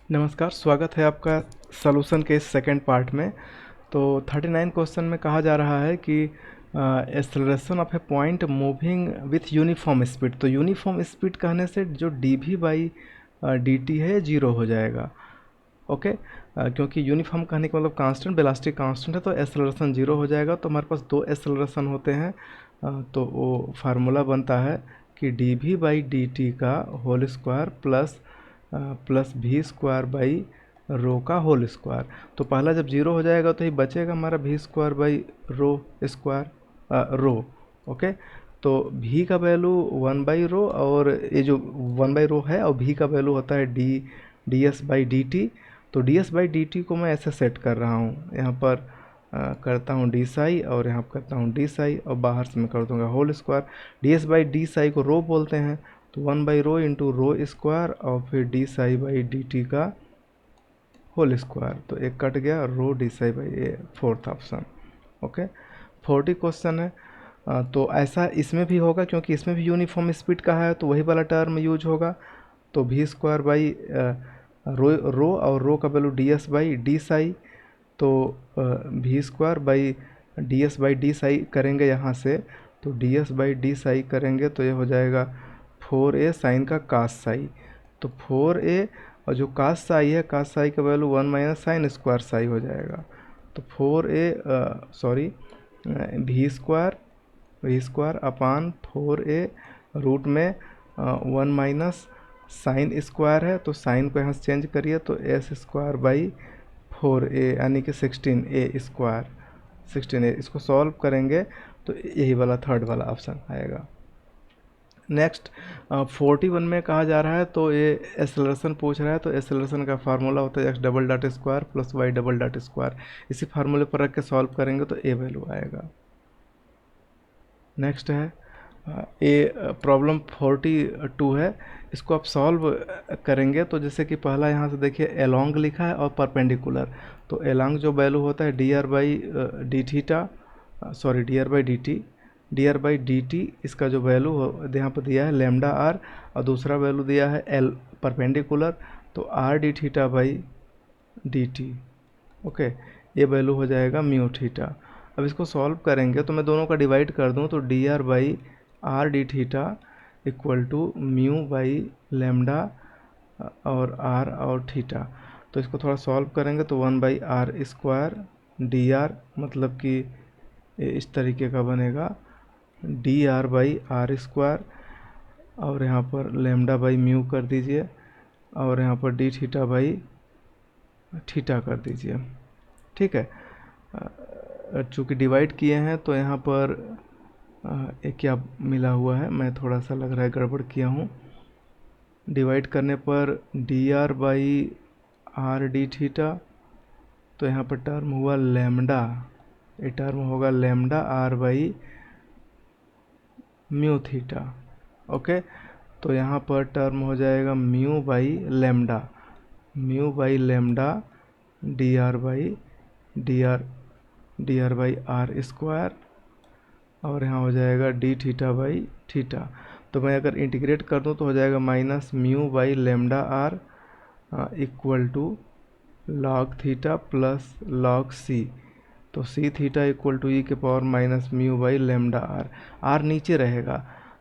नमस्कार, स्वागत है आपका सॉल्यूशन के इस सेकंड पार्ट में। तो 39 क्वेश्चन में कहा जा रहा है कि acceleration of a point moving with uniform speed. तो यूनिफॉर्म स्पीड कहने से जो d we by D t है जीरो हो जाएगा। ओके। क्योंकि यूनिफॉर्म कहने का मतलब कांस्टेंट, वेलोसिटी कांस्टेंट है, तो एक्सेलरेशन जीरो हो जाएगा। तो हमारे पास दो एक्सेलरेशन होते हैं, तो वो फार्मूला बनता है कि D we by D T का whole square plus V square by rho का होल स्क्वायर। तो पहला जब जीरो हो जाएगा तो ये बचेगा हमारा v square by rho square rho. Okay. तो v का वैल्यू 1/रो, और ये जो 1/रो है, और v का वैल्यू होता है D S by D T. तो D S by D T को मैं ऐसे सेट कर रहा हूँ, यहाँ पर करता हूँ डी साई, और यहाँ पर करता हूँ डी साई, और बाहर से मैं कर दूँगा whole square. D S by D psi को रो बोलते हैं, तो 1/रो इंटू रो स्क्वायर, और फिर D psi by D T का होल स्क्वायर। तो एक कट गया, rho D psi by A, fourth option. Okay. 40 question है। तो ऐसा इसमें भी होगा, क्योंकि इसमें भी यूनिफॉर्म स्पीड का है, तो वही वाला टर्म यूज होगा। तो वी स्क्वायर बाई रो और रो का value D S by D psi. तो V square by D S by D psi करेंगे यहाँ से, तो D S by D psi करेंगे तो ये हो जाएगा 4a साइन का कास साई। तो 4a, और जो कास साई है, कास साई का value 1 minus sine square Sai हो जाएगा। तो 4a we square upon 4a root में 1 माइनस साइन स्क्वायर है, तो साइन को यहाँ से चेंज करिए, तो एस स्क्वायर बाई 4a यानी कि 16a स्क्वायर 16a। इसको सॉल्व करेंगे तो यही वाला थर्ड वाला ऑप्शन आएगा। नेक्स्ट 41 में कहा जा रहा है, तो ये एक्सेलरेशन पूछ रहा है। तो एक्सेलरेशन का फार्मूला होता है x double dot square plus y double dot square. इसी फार्मूले पर रख के सॉल्व करेंगे तो ए वैल्यू आएगा। नेक्स्ट है ये प्रॉब्लम 42 है। इसको आप सॉल्व करेंगे तो जैसे कि पहला यहाँ से देखिए एलोंग लिखा है और परपेंडिकुलर। तो एलोंग जो वैल्यू होता है D r by d theta, sorry D r by D T, D r by D T, इसका जो वैल्यू यहाँ पर दिया है लेमडा आर, और दूसरा वैल्यू दिया है एल परपेंडिकुलर, तो are d theta by D T. Okay. ये वैल्यू हो जाएगा म्यू थीटा। अब इसको सॉल्व करेंगे तो मैं दोनों का डिवाइड कर दूं, तो d r by r d theta equal to mu by lambda और आर और थीटा। तो इसको थोड़ा सॉल्व करेंगे तो 1/r स्क्वायर डी आर, मतलब कि इस तरीके का बनेगा d r by r square, और यहाँ पर लेमडा बाई म्यू कर दीजिए, और यहाँ पर डी थीटा बाई थीटा कर दीजिए। ठीक है। चूँकि डिवाइड किए हैं तो यहाँ पर एक क्या मिला हुआ है, मैं थोड़ा सा लग रहा है गड़बड़ किया हूँ। डिवाइड करने पर d r by r d theta, तो यहाँ पर टर्म हुआ लेमडा, ये टर्म होगा lambda r by mu theta. Okay. तो यहाँ पर टर्म हो जाएगा mu by lambda d r by r square, और यहाँ हो जाएगा डी थीटा बाई थीटा। तो मैं अगर इंटीग्रेट कर दूँ तो हो जाएगा minus mu by lambda R equal to log theta plus log C. तो C theta equal to E के power minus mu by lambda R नीचे रहेगा।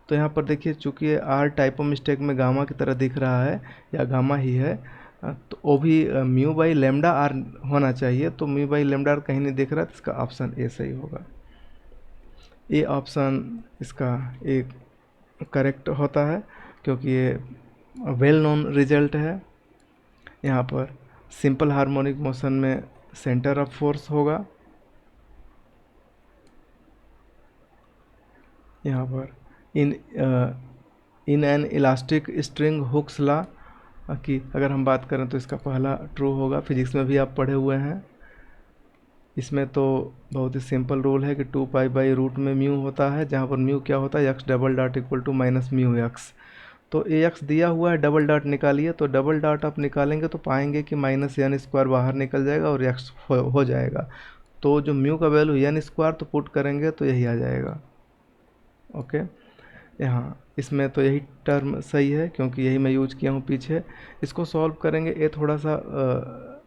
तो यहाँ पर देखिए, चूँकि आर टाइपो मिस्टेक में गामा की तरह दिख रहा है, या गामा ही है, तो वो भी म्यू बाई लेमडा आर होना चाहिए। तो म्यू बाई लेमडा आर कहीं नहीं दिख रहा, तो इसका ऑप्शन ए सही होगा। ये ऑप्शन इसका एक करेक्ट होता है, क्योंकि ये वेल नोन रिजल्ट है। यहाँ पर सिंपल हार्मोनिक मोशन में सेंटर ऑफ फोर्स होगा, यहाँ पर in an elastic string Hooke's law की अगर हम बात करें तो इसका पहला ट्रू होगा। फिजिक्स में भी आप पढ़े हुए हैं। इसमें तो बहुत ही सिंपल रूल है कि 2 पाई बाई रूट में म्यू होता है, जहाँ पर म्यू क्या होता है x double dot equal to minus mu x. तो ए एक्स दिया हुआ है, डबल डॉट निकालिए। तो डबल डॉट आप निकालेंगे तो पाएंगे कि माइनस एन स्क्वायर बाहर निकल जाएगा और एक्स हो जाएगा। तो जो म्यू का वैल्यू एन स्क्वायर तो पुट करेंगे तो यही आ जाएगा। ओके। यहाँ इसमें तो यही टर्म सही है क्योंकि यही मैं यूज किया हूँ पीछे। इसको सॉल्व करेंगे, ये थोड़ा सा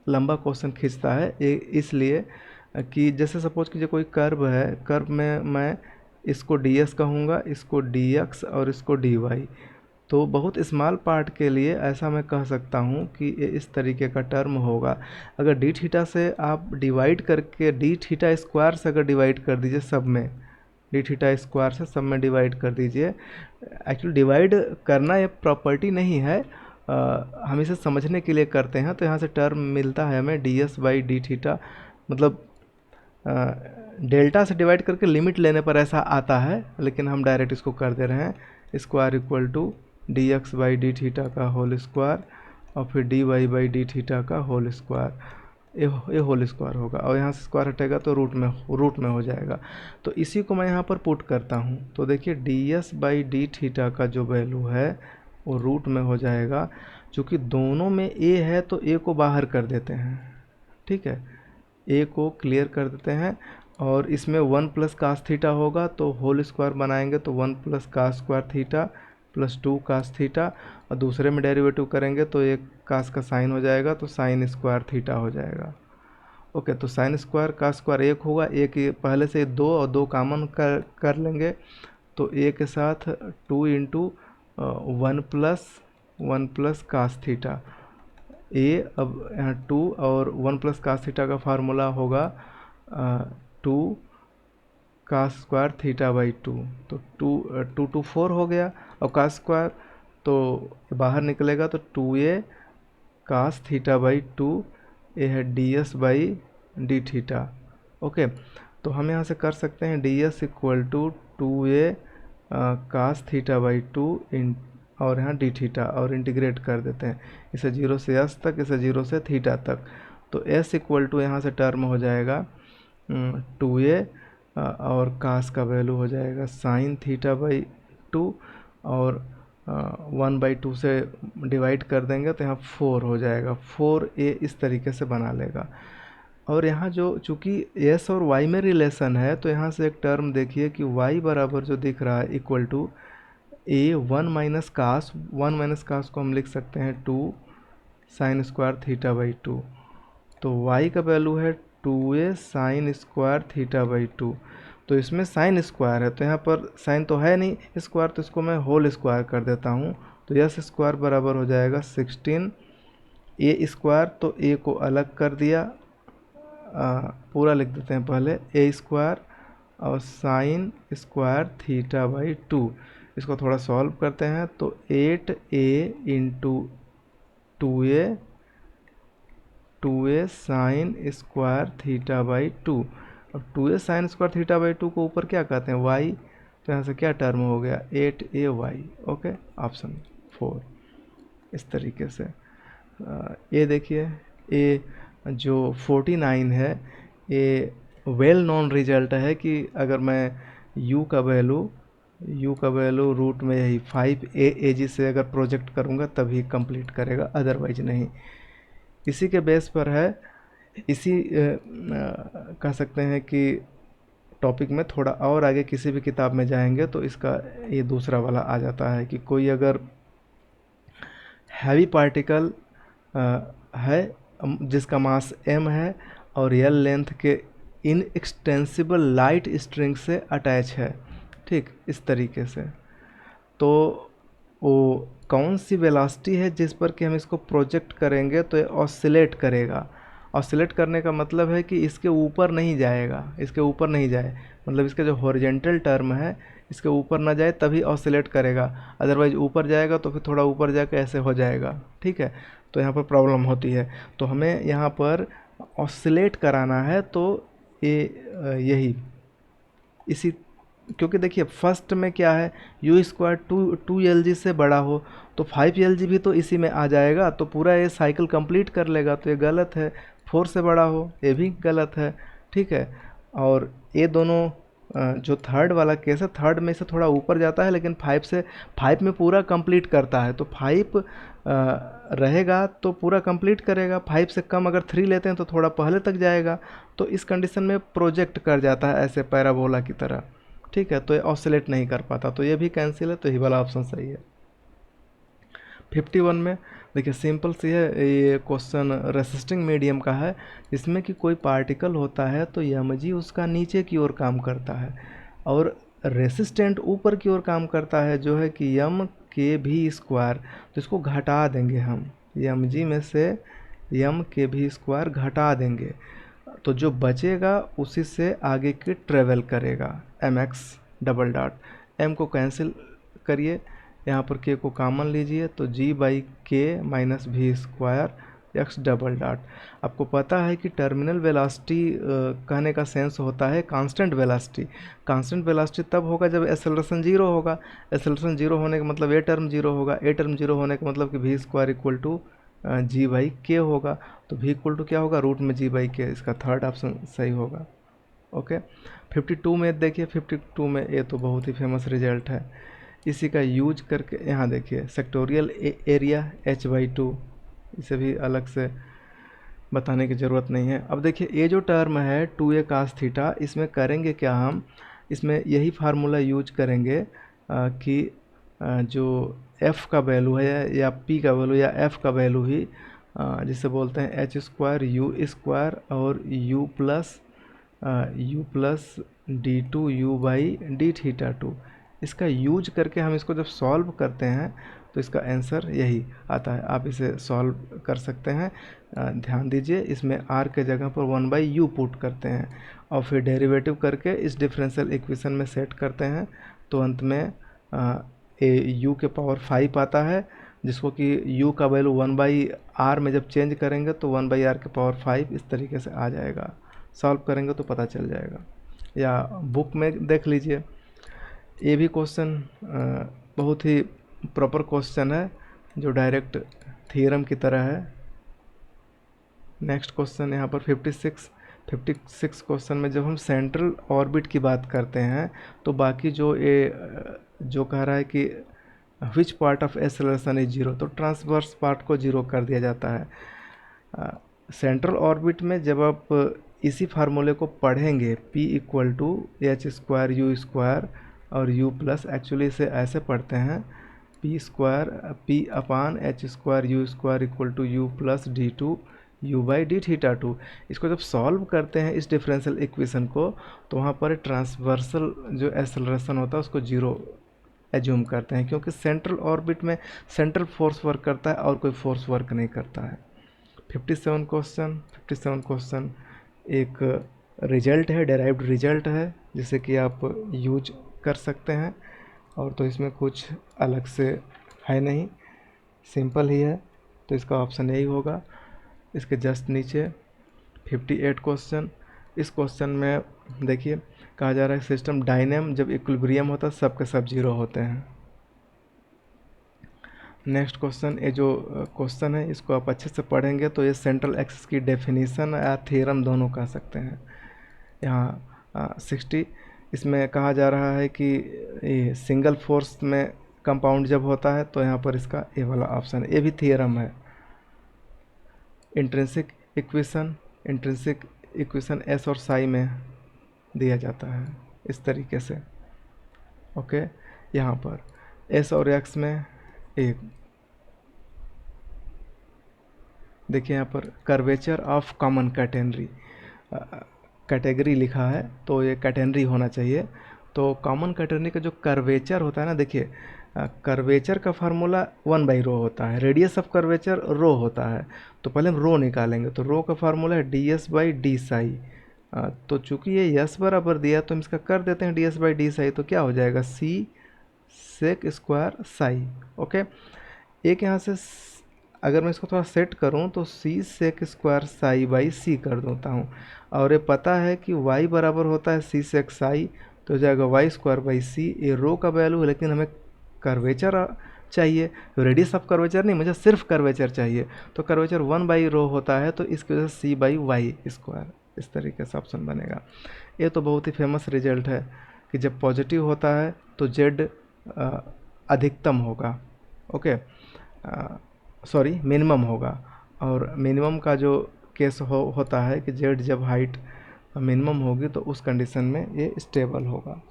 लंबा क्वेश्चन खींचता है ये इसलिए कि जैसे सपोज कीजिए कोई कर्व है, कर्व में मैं इसको डी एस कहूँगा, इसको डी एक्स और इसको डी वाई। तो बहुत स्मॉल पार्ट के लिए ऐसा मैं कह सकता हूँ कि ये इस तरीके का टर्म होगा। अगर डी थीटा से आप डिवाइड करके डी थीटा स्क्वायर से अगर डिवाइड कर दीजिए सब में, डी थीटा स्क्वायर से सब में डिवाइड कर दीजिए। एक्चुअली डिवाइड करना ये प्रॉपर्टी नहीं है, हम इसे समझने के लिए करते हैं। तो यहाँ से टर्म मिलता है हमें D S by d theta, मतलब डेल्टा से डिवाइड करके लिमिट लेने पर ऐसा आता है, लेकिन हम डायरेक्ट इसको कर दे रहे हैं square equal to d x by d theta का होल स्क्वायर और फिर d y by d theta का होल स्क्वायर, ये होल स्क्वायर होगा और यहाँ से स्क्वायर हटेगा तो रूट में हो जाएगा। तो इसी को मैं यहाँ पर पुट करता हूँ। तो देखिए D S by d theta का जो वैल्यू है वो रूट में हो जाएगा। चूँकि दोनों में ए है तो ए को बाहर कर देते हैं, ठीक है, ए को क्लियर कर देते हैं और इसमें 1 प्लस कास थीटा होगा तो होल स्क्वायर बनाएंगे तो 1 plus cos square theta plus 2 cos theta, और दूसरे में डेरिवेटिव करेंगे तो एक कास का साइन हो जाएगा तो साइन स्क्वायर थीटा हो जाएगा। ओके, तो साइन स्क्वायर कास स्क्वायर एक होगा, एक पहले से दो और दो कामन कर लेंगे तो ए के साथ 2 इंटू 1 प्लस कास थीटा ए, अब यहाँ 2 और 1 प्लस कास थीटा का फार्मूला होगा 2 कास स्क्वायर थीटा बाई 2। तो 2 2 4 हो गया और कास स्क्वायर तो बाहर निकलेगा तो 2a कास थीटा बाई 2, ये है D S by d theta. Okay, तो हम यहाँ से कर सकते हैं d s equal to 2a cos theta by 2 इन और यहाँ डी थीटा और इंटीग्रेट कर देते हैं इसे 0 से s तक, इसे 0 से थीटा तक। तो s इक्वल टू यहाँ से टर्म हो जाएगा 2a और कास का वैल्यू हो जाएगा साइन थीटा बाई 2 और 1/2 से डिवाइड कर देंगे तो यहाँ 4 हो जाएगा, 4a इस तरीके से बना लेगा। और यहाँ जो चूँकि s और y में रिलेशन है तो यहाँ से एक टर्म देखिए कि y बराबर जो दिख रहा है equal to a 1 minus cos को हम लिख सकते हैं 2 साइन स्क्वायर थीटा बाई 2। तो y का वैल्यू है 2a sine square theta by 2। तो इसमें साइन स्क्वायर है तो यहाँ पर साइन तो है नहीं स्क्वायर, तो इसको मैं होल स्क्वायर कर देता हूँ। तो यस स्क्वायर बराबर हो जाएगा 16 ए स्क्वायर, तो ए को अलग कर दिया, पूरा लिख देते हैं पहले ए स्क्वायर और साइन स्क्वायर थीटा बाई 2। इसको थोड़ा सॉल्व करते हैं तो 8a into 2a sine square theta by 2। अब 2a sine square theta by 2 को ऊपर क्या कहते हैं y, तो यहाँ से क्या टर्म हो गया 8ay। ओके, ऑप्शन 4 इस तरीके से। ये देखिए ये जो 49 है ये वेल नोन रिजल्ट है कि अगर मैं u का वैल्यू रूट में यही 5a से अगर प्रोजेक्ट करूँगा तभी कंप्लीट करेगा, अदरवाइज नहीं। इसी के बेस पर है, इसी कह सकते हैं कि टॉपिक में थोड़ा और आगे किसी भी किताब में जाएंगे तो इसका ये दूसरा वाला आ जाता है कि कोई अगर हैवी पार्टिकल है जिसका मास m है और l लेंथ के इनएक्सटेंसिबल लाइट स्ट्रिंग से अटैच है, ठीक, इस तरीके से, तो वो कौन सी वेलोसिटी है जिस पर कि हम इसको प्रोजेक्ट करेंगे तो ये ऑसिलेट करेगा। ऑसिलेट करने का मतलब है कि इसके ऊपर नहीं जाएगा, इसके ऊपर नहीं जाए, मतलब इसका जो हॉरिजेंटल टर्म है इसके ऊपर ना जाए तभी ऑसिलेट करेगा, अदरवाइज ऊपर जाएगा तो फिर थोड़ा ऊपर जाके ऐसे हो जाएगा, ठीक है। तो यहाँ पर प्रॉब्लम होती है, तो हमें यहाँ पर ऑसिलेट कराना है तो ये यही इसी, क्योंकि देखिए फर्स्ट में क्या है यू स्क्वायर 2lg से बड़ा हो तो 5lg भी तो इसी में आ जाएगा, तो पूरा ये साइकिल कंप्लीट कर लेगा, तो ये गलत है। 4 से बड़ा हो ये भी गलत है, ठीक है। और ये दोनों जो थर्ड वाला केस है, थर्ड में से थोड़ा ऊपर जाता है लेकिन 5 में पूरा कंप्लीट करता है, तो 5 रहेगा तो पूरा कंप्लीट करेगा। 5 से कम अगर 3 लेते हैं तो थोड़ा पहले तक जाएगा, तो इस कंडीशन में प्रोजेक्ट कर जाता है ऐसे पैराबोला की तरह, ठीक है, तो ये ऑसिलेट नहीं कर पाता, तो ये भी कैंसिल है, तो ये वाला ऑप्शन सही है। 51 में देखिए सिंपल सी है, ये क्वेश्चन रेसिस्टिंग मीडियम का है, जिसमें कि कोई पार्टिकल होता है तो यमजी उसका नीचे की ओर काम करता है और रेसिस्टेंट ऊपर की ओर काम करता है, जो है कि यम के भी स्क्वायर। तो इसको घटा देंगे हम, यम जी में से यम के भी स्क्वायर घटा देंगे, तो जो बचेगा उसी से आगे की ट्रेवल करेगा, m x double dot. M को कैंसिल करिए, यहाँ पर के को कॉमन लीजिए, तो g by k minus b square x double dot. आपको पता है कि टर्मिनल वेलोसिटी कहने का सेंस होता है कांस्टेंट वेलोसिटी। कांस्टेंट वेलोसिटी तब होगा जब एक्सेलरेशन जीरो होगा। एक्सेलरेशन जीरो होने का मतलब ए टर्म जीरो होगा, ए टर्म जीरो होने का मतलब कि b square equal to g by k होगा। तो भी इक्वल टू क्या होगा, रूट में जी बाई के। इसका थर्ड ऑप्शन सही होगा। ओके, 52 में देखिए, 52 में ये तो बहुत ही फेमस रिजल्ट है, इसी का यूज करके यहाँ देखिए सेक्टोरियल एरिया h/2, इसे भी अलग से बताने की ज़रूरत नहीं है। अब देखिए ये जो टर्म है 2a cos थीटा, इसमें करेंगे क्या हम, इसमें यही फार्मूला यूज करेंगे कि जो f का वैल्यू है या p का वैल्यू या f का वैल्यू ही जिसे बोलते हैं एच स्क्वायर यू स्क्वायर और u plus d two u by d theta two, इसका यूज करके हम इसको जब सॉल्व करते हैं तो इसका आंसर यही आता है। आप इसे सॉल्व कर सकते हैं। ध्यान दीजिए, इसमें r के जगह पर 1/u पुट करते हैं और फिर डेरिवेटिव करके इस डिफरेंशियल इक्वेशन में सेट करते हैं, तो अंत में u के पावर 5 आता है, जिसको कि u का वैल्यू 1/r में जब चेंज करेंगे तो 1/r के पावर 5 इस तरीके से आ जाएगा। सॉल्व करेंगे तो पता चल जाएगा, या बुक में देख लीजिए। ये भी क्वेश्चन बहुत ही प्रॉपर क्वेश्चन है, जो डायरेक्ट थ्योरम की तरह है। नेक्स्ट क्वेश्चन यहाँ पर 56 क्वेश्चन में जब हम सेंट्रल ऑर्बिट की बात करते हैं तो बाकी जो कह रहा है कि which part of acceleration is zero, तो ट्रांसवर्स पार्ट को जीरो कर दिया जाता है। सेंट्रल ऑर्बिट में जब आप इसी फार्मूले को पढ़ेंगे p equal to h square u square और u प्लस, एक्चुअली इसे ऐसे पढ़ते हैं p upon h square u square equal to u plus d two u by d theta two. इसको जब सॉल्व करते हैं इस डिफरेंशियल इक्वेशन को, तो वहाँ पर ट्रांसवर्सल जो एक्सेलरेशन होता है उसको जीरो एज्यूम करते हैं, क्योंकि सेंट्रल ऑर्बिट में सेंट्रल फोर्स वर्क करता है और कोई फोर्स वर्क नहीं करता है। 57 क्वेश्चन एक रिजल्ट है, डेराइव्ड रिजल्ट है, जिसे कि आप यूज कर सकते हैं, और तो इसमें कुछ अलग से है नहीं, सिंपल ही है, तो इसका ऑप्शन यही होगा। इसके जस्ट नीचे 58 क्वेश्चन, इस क्वेश्चन में देखिए कहा जा रहा है सिस्टम डायनेम जब इक्विलिब्रियम होता है सब के सब जीरो होते हैं। नेक्स्ट क्वेश्चन, ये जो क्वेश्चन है इसको आप अच्छे से पढ़ेंगे तो ये सेंट्रल एक्सिस की डेफिनेशन या थ्योरम दोनों कह सकते हैं। यहाँ 60, इसमें कहा जा रहा है कि ये सिंगल फोर्स में कंपाउंड जब होता है तो यहाँ पर इसका ये वाला ऑप्शन है, ये भी थ्योरम है। इंट्रिंसिक इक्वेशन एस और साई में दिया जाता है इस तरीके से। ओके, यहाँ पर एस और एक्स में एक देखिए, यहाँ पर कर्वेचर ऑफ कॉमन कैटेगरी लिखा है, तो ये कैटेगरी होना चाहिए। तो कॉमन कैटेगरी का जो कर्वेचर होता है ना, देखिए कर्वेचर का फार्मूला 1/रो होता है, रेडियस ऑफ कर्वेचर रो होता है, तो पहले हम रो निकालेंगे, तो रो का फार्मूला है ds/d साई। तो चूंकि ये यस बराबर दिया तो हम इसका कर देते हैं ds/d साई, तो क्या हो जाएगा c sec square psi. Okay, एक यहाँ से अगर मैं इसको थोड़ा सेट करूँ तो c sec square psi by c कर देता हूँ, और ये पता है कि y बराबर होता है c सेक साई, तो हो जाएगा y स्क्वायर बाई c। ये रो का वैल्यू है, लेकिन हमें कर्वेचर चाहिए, रेडियस ऑफ कर्वेचर नहीं, मुझे सिर्फ कर्वेचर चाहिए, तो कर्वेचर 1/रो होता है, तो इसकी वजह से c/y स्क्वायर, इस तरीके से ऑप्शन बनेगा। ये तो बहुत ही फेमस रिजल्ट है कि जब पॉजिटिव होता है तो z अधिकतम होगा, ओके सॉरी मिनिमम होगा, और मिनिमम का जो केस होता है कि z जब हाइट मिनिमम होगी तो उस कंडीशन में ये स्टेबल होगा।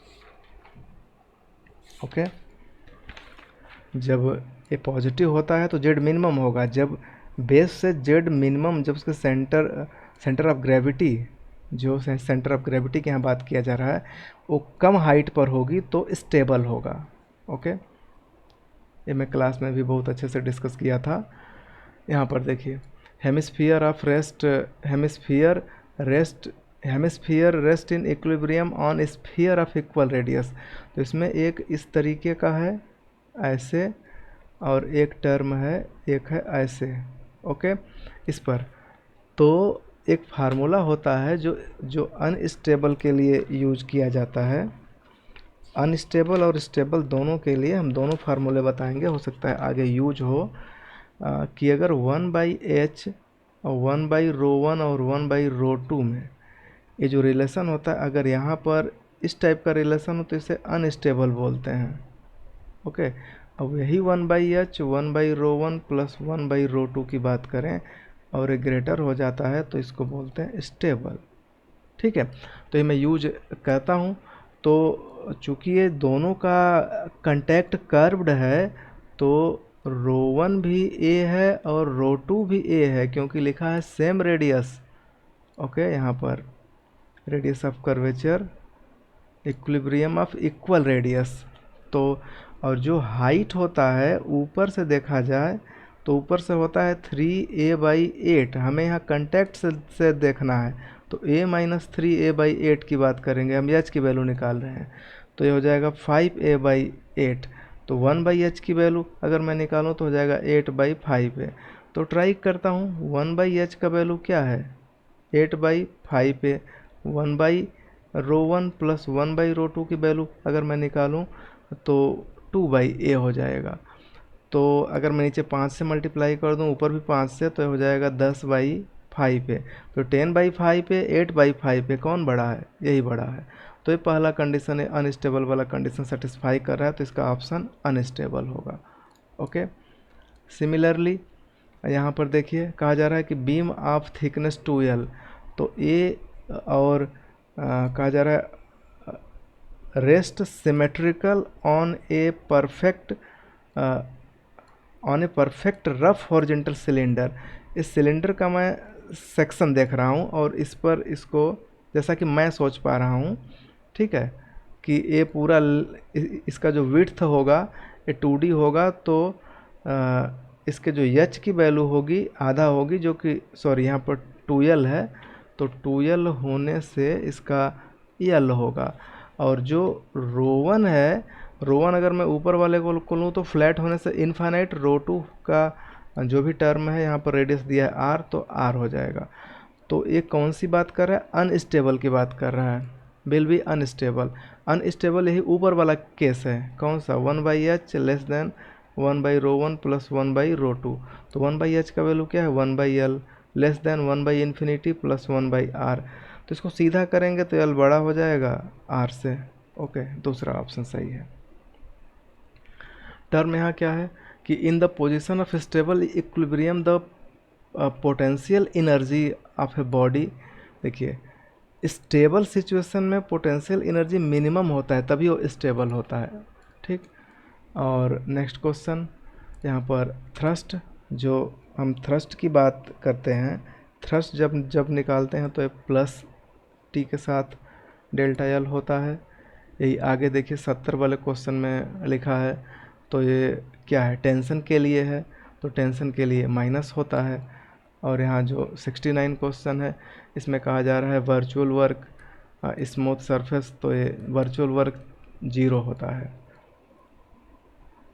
ओके, जब ये पॉजिटिव होता है तो जेड मिनिमम होगा, जब बेस से जेड मिनिमम, जब उसके सेंटर ऑफ ग्रेविटी, जो सेंटर ऑफ ग्रेविटी की यहाँ बात किया जा रहा है, वो कम हाइट पर होगी तो स्टेबल होगा। ओके, ये मैं क्लास में भी बहुत अच्छे से डिस्कस किया था। यहाँ पर देखिए, hemisphere of rest, hemisphere rest in equilibrium on sphere of equal radius. तो इसमें एक इस तरीके का है ऐसे, और एक टर्म है, एक है ऐसे। ओके, इस पर तो एक फार्मूला होता है जो जो अनस्टेबल के लिए यूज किया जाता है। अनस्टेबल और स्टेबल दोनों के लिए हम दोनों फार्मूले बताएंगे, हो सकता है आगे यूज हो। कि अगर 1/h और 1/ρ1 और 1/ρ2 में ये जो रिलेशन होता है, अगर यहाँ पर इस टाइप का रिलेशन हो तो इसे अनस्टेबल बोलते हैं। ओके, अब यही 1/h 1/ρ1 प्लस 1/ρ2 की बात करें और ये ग्रेटर हो जाता है तो इसको बोलते हैं स्टेबल। ठीक है, तो ये मैं यूज करता हूँ। तो चूँकि ये दोनों का कंटैक्ट कर्व्ड है तो ρ1 भी ए है और ρ2 भी ए है, क्योंकि लिखा है सेम रेडियस। ओके, यहाँ पर radius of curvature, equilibrium of equal radius. तो और जो हाइट होता है ऊपर से देखा जाए तो ऊपर से होता है 3a/8, हमें यहाँ कंटैक्ट से देखना है तो a-3a/8 की बात करेंगे, हम h की वैल्यू निकाल रहे हैं, तो ये हो जाएगा 5a/8। तो 1/h की वैल्यू अगर मैं निकालूँ तो हो जाएगा 8/5a। तो ट्राई करता हूँ, 1/h का वैल्यू क्या है 8/5a, 1/ρ1 प्लस 1/ρ2 की वैल्यू अगर मैं निकालूँ तो 2/a हो जाएगा। तो अगर मैं नीचे 5 से मल्टीप्लाई कर दूं, ऊपर भी 5 से, तो हो जाएगा 10/5a। तो 10/5a 8/5a कौन बड़ा है, यही बड़ा है। तो ये पहला कंडीशन है, अनस्टेबल वाला कंडीशन सेटिस्फाई कर रहा है, तो इसका ऑप्शन अनस्टेबल होगा। ओके, सिमिलरली यहाँ पर देखिए कहा जा रहा है कि बीम ऑफ थिकनेस 2l, तो ए और कहा जा रहा है rest symmetrical on a perfect rough horizontal cylinder. इस सिलेंडर का मैं सेक्शन देख रहा हूँ और इस पर इसको जैसा कि मैं सोच पा रहा हूँ, ठीक है, कि ये पूरा इसका जो विड्थ होगा ये 2D होगा, तो इसके जो एच की वैल्यू होगी आधा होगी, जो कि सॉरी यहाँ पर 2l है, तो 2l होने से इसका l होगा। और जो ρ1 है, ρ1 अगर मैं ऊपर वाले को लूँ तो फ्लैट होने से इनफाइनाइट, ρ2 का जो भी टर्म है यहाँ पर रेडियस दिया है r, तो r हो जाएगा। तो ये कौन सी बात कर रहा है, अनस्टेबल की बात कर रहा है, विल बी अनस्टेबल। अनस्टेबल यही ऊपर वाला केस है, कौन सा 1/h लेस देन 1/ρ1 प्लस 1/ρ2। तो 1/h का वैल्यू क्या है 1/l less than 1/∞ plus 1/r। तो इसको सीधा करेंगे तो l बड़ा हो जाएगा r से। ओके, दूसरा ऑप्शन सही है। टर्म यहाँ क्या है कि in the position of stable equilibrium the potential energy of a body. देखिए, स्टेबल सिचुएशन में पोटेंशियल एनर्जी मिनिमम होता है, तभी वो स्टेबल होता है। ठीक, और नेक्स्ट क्वेश्चन यहाँ पर थ्रस्ट, जो हम थ्रस्ट की बात करते हैं, थ्रस्ट जब निकालते हैं तो ये प्लस टी के साथ डेल्टा एल होता है। यही आगे देखिए 70 वाले क्वेश्चन में लिखा है, तो ये क्या है, टेंशन के लिए है, तो टेंशन के लिए माइनस होता है। और यहाँ जो 69 क्वेश्चन है इसमें कहा जा रहा है वर्चुअल वर्क स्मूथ सरफेस, तो ये वर्चुअल वर्क 0 होता है।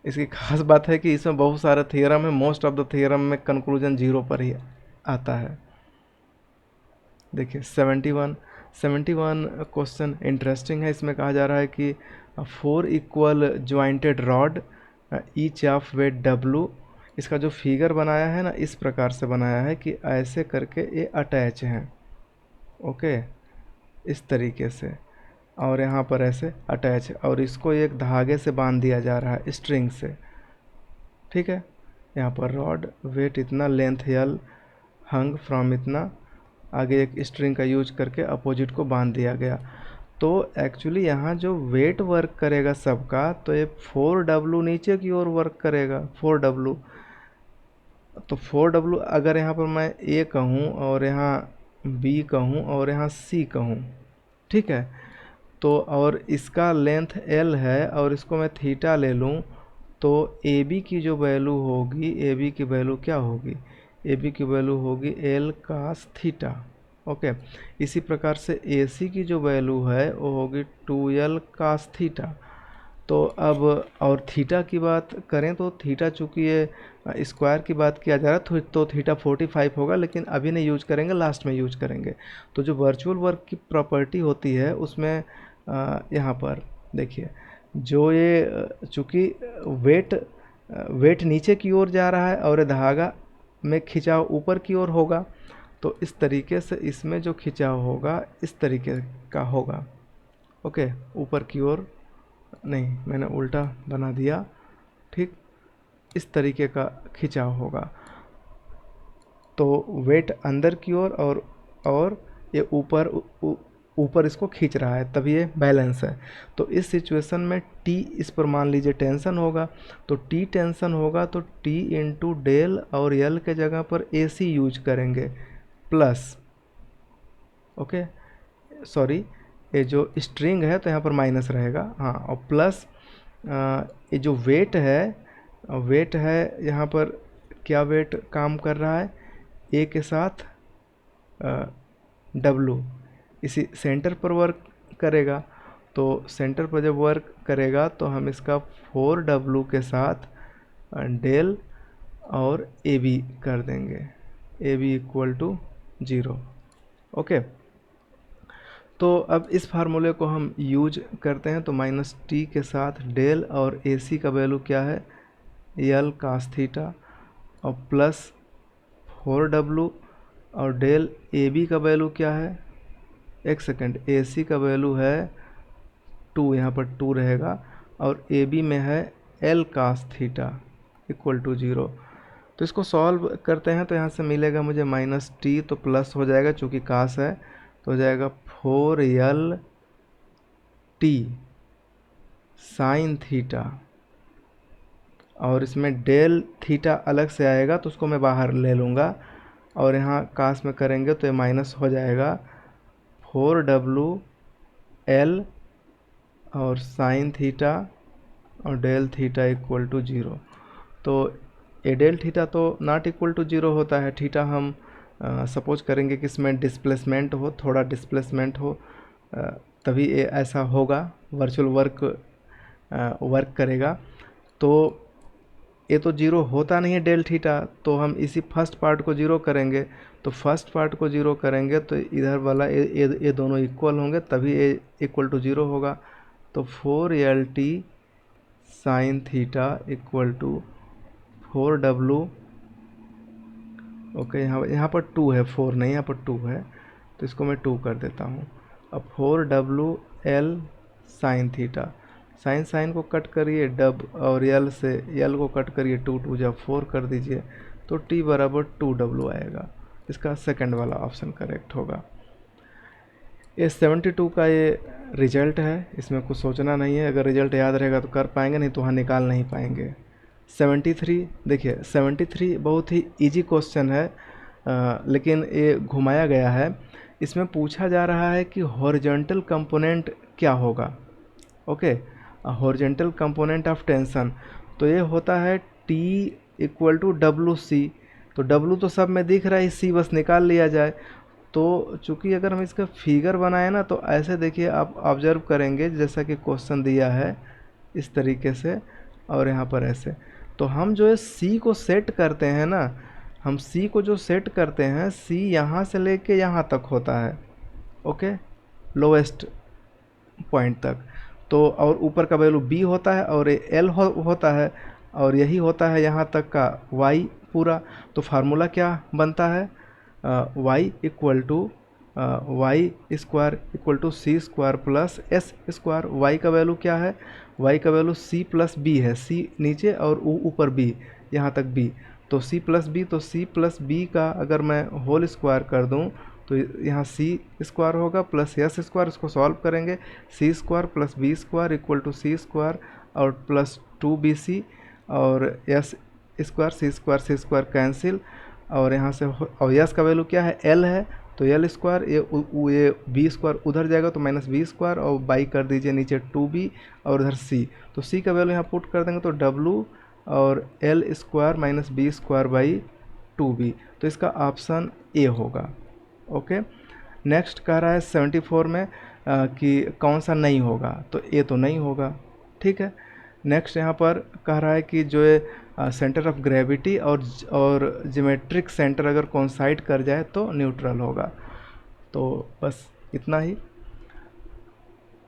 इसकी खास बात है कि इसमें बहुत सारे थियरम है, मोस्ट ऑफ द थियरम में कंक्लूजन 0 पर ही आता है। देखिए 71 क्वेश्चन इंटरेस्टिंग है। इसमें कहा जा रहा है कि 4 equal jointed rod each of weight W, इसका जो फिगर बनाया है ना, इस प्रकार से बनाया है कि ऐसे करके ये अटैच हैं। ओके, इस तरीके से, और यहाँ पर ऐसे अटैच है, और इसको एक धागे से बांध दिया जा रहा है स्ट्रिंग से। ठीक है, यहाँ पर रॉड वेट इतना, लेंथ l, हंग फ्रॉम इतना, आगे एक स्ट्रिंग का यूज करके अपोजिट को बांध दिया गया। तो एक्चुअली यहाँ जो वेट वर्क करेगा सबका, तो ये 4W नीचे की ओर वर्क करेगा, 4W। तो 4W अगर यहाँ पर मैं ए कहूँ और यहाँ बी कहूँ और यहाँ सी कहूँ, ठीक है, तो और इसका लेंथ एल है और इसको मैं थीटा ले लूँ, तो ए बी की जो वैल्यू होगी, ए बी की वैल्यू क्या होगी, ए बी की वैल्यू होगी एल कास थीटा। ओके, इसी प्रकार से ए सी की जो वैल्यू है वो होगी 2L कास थीटा। तो अब और थीटा की बात करें तो थीटा चूँकि ये स्क्वायर की बात किया जा रहा है तो थीटा 45 होगा, लेकिन अभी नहीं यूज करेंगे, लास्ट में यूज करेंगे। तो जो वर्चुअल वर्क की प्रॉपर्टी होती है उसमें यहाँ पर देखिए, जो ये चूँकि वेट नीचे की ओर जा रहा है और ये धागा में खिंचाव ऊपर की ओर होगा, तो इस तरीके से इसमें जो खिंचाव होगा इस तरीके का होगा। ओके, ऊपर की ओर नहीं, मैंने उल्टा बना दिया, ठीक, इस तरीके का खिंचाव होगा। तो वेट अंदर की ओर और ये ऊपर इसको खींच रहा है, तभी ये बैलेंस है। तो इस सिचुएशन में टी इस पर मान लीजिए टेंशन होगा, तो टी टेंशन होगा तो टी इंटू डेल और यल के जगह पर ए सी यूज करेंगे प्लस, ओके सॉरी, ये जो स्ट्रिंग है तो यहाँ पर माइनस रहेगा, हाँ, और प्लस ये जो वेट है यहाँ पर क्या वेट काम कर रहा है, ए के साथ डब्लू इसी सेंटर पर वर्क करेगा। तो सेंटर पर जब वर्क करेगा तो हम इसका 4W के साथ डेल और ए बी कर देंगे, A B equal to 0। Okay, तो अब इस फार्मूले को हम यूज करते हैं, तो माइनस टी के साथ डेल और ए सी का वैल्यू क्या है, यल कास थीटा, और प्लस 4W और डेल ए बी का वैल्यू क्या है, एक सेकेंड, ए सी का वैल्यू है 2, यहाँ पर 2 रहेगा, और ए बी में है L cos theta equal to 0। तो इसको सॉल्व करते हैं तो यहाँ से मिलेगा मुझे माइनस टी, तो प्लस हो जाएगा चूँकि कास है, तो हो जाएगा 4L टी साइन थीटा, और इसमें डेल थीटा अलग से आएगा तो उसको मैं बाहर ले लूँगा, और यहाँ कास में करेंगे तो ये माइनस हो जाएगा 4W L और साइन थीटा और डेल थीटा इक्वल टू 0। तो ए डेल थीटा तो नॉट इक्वल टू 0 होता है, थीटा हम सपोज करेंगे कि इसमें डिस्प्लेसमेंट हो, थोड़ा डिस्प्लेसमेंट हो, तभी ये ऐसा होगा, वर्चुअल वर्क करेगा। तो ये तो 0 होता नहीं है डेल थीटा, तो हम इसी फर्स्ट पार्ट को 0 करेंगे, तो फर्स्ट पार्ट को 0 करेंगे तो इधर वाला ये दोनों इक्वल होंगे, तभी ये इक्वल टू 0 होगा। तो 4L T sine theta equal to 4W, okay, यहाँ पर 2 है, 4 नहीं, यहाँ पर 2 है, तो इसको मैं 2 कर देता हूँ। अब 4W L sine theta, sine को कट करिए डब, और यल से यल को कट करिए, 2 जब 4 कर दीजिए तो टी बराबर 2W आएगा। इसका सेकंड वाला ऑप्शन करेक्ट होगा। ये 72 का ये रिजल्ट है, इसमें कुछ सोचना नहीं है, अगर रिजल्ट याद रहेगा तो कर पाएंगे, नहीं तो वहाँ निकाल नहीं पाएंगे। 73 देखिए, 73 बहुत ही इजी क्वेश्चन है, लेकिन ये घुमाया गया है। इसमें पूछा जा रहा है कि हॉरिजॉन्टल कंपोनेंट क्या होगा। Okay, horizontal component of tension, तो ये होता है T इक्वल टू WC। तो W तो सब में दिख रहा है, C बस निकाल लिया जाए। तो चूँकि अगर हम इसका फिगर बनाए ना, तो ऐसे देखिए, आप ऑब्जर्व करेंगे जैसा कि क्वेश्चन दिया है इस तरीके से, और यहाँ पर ऐसे। तो हम जो है C को सेट करते हैं ना, हम C को जो सेट करते हैं, C यहाँ से लेके यहाँ तक होता है, ओके, लोएस्ट पॉइंट तक। तो और ऊपर का वैल्यू B होता है और L होता है, और यही होता है यहाँ तक का Y पूरा। तो फार्मूला क्या बनता है, y equal to y square equal to C square plus S square. Y का वैल्यू क्या है, y का वैल्यू c प्लस बी है, c नीचे और ऊपर b, यहाँ तक b, तो c प्लस बी, तो c प्लस बी का अगर मैं होल स्क्वायर कर दूँ तो यहाँ सी स्क्वायर होगा प्लस एस स्क्वायर, इसको सॉल्व करेंगे, C square plus B square equal to C square और प्लस 2bc, और S square C square cancel, और यहाँ से और यस का वैल्यू क्या है, एल है, तो एल स्क्वायर, ये बी स्क्वायर उधर जाएगा तो माइनस बी स्क्वायर, और बाई कर दीजिए नीचे 2b, और उधर सी, तो सी का वैल्यू यहाँ पुट कर देंगे तो डब्लू और L square minus b square by 2b, तो इसका ऑप्शन ए होगा। ओके, नेक्स्ट कह रहा है 74 में कि कौन सा नहीं होगा, तो ए तो नहीं होगा। ठीक है, नेक्स्ट यहाँ पर कह रहा है कि जो है सेंटर ऑफ ग्रेविटी और ज्योमेट्रिक सेंटर अगर कोइंसाइड कर जाए तो न्यूट्रल होगा। तो बस इतना ही।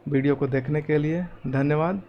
वीडियो को देखने के लिए धन्यवाद।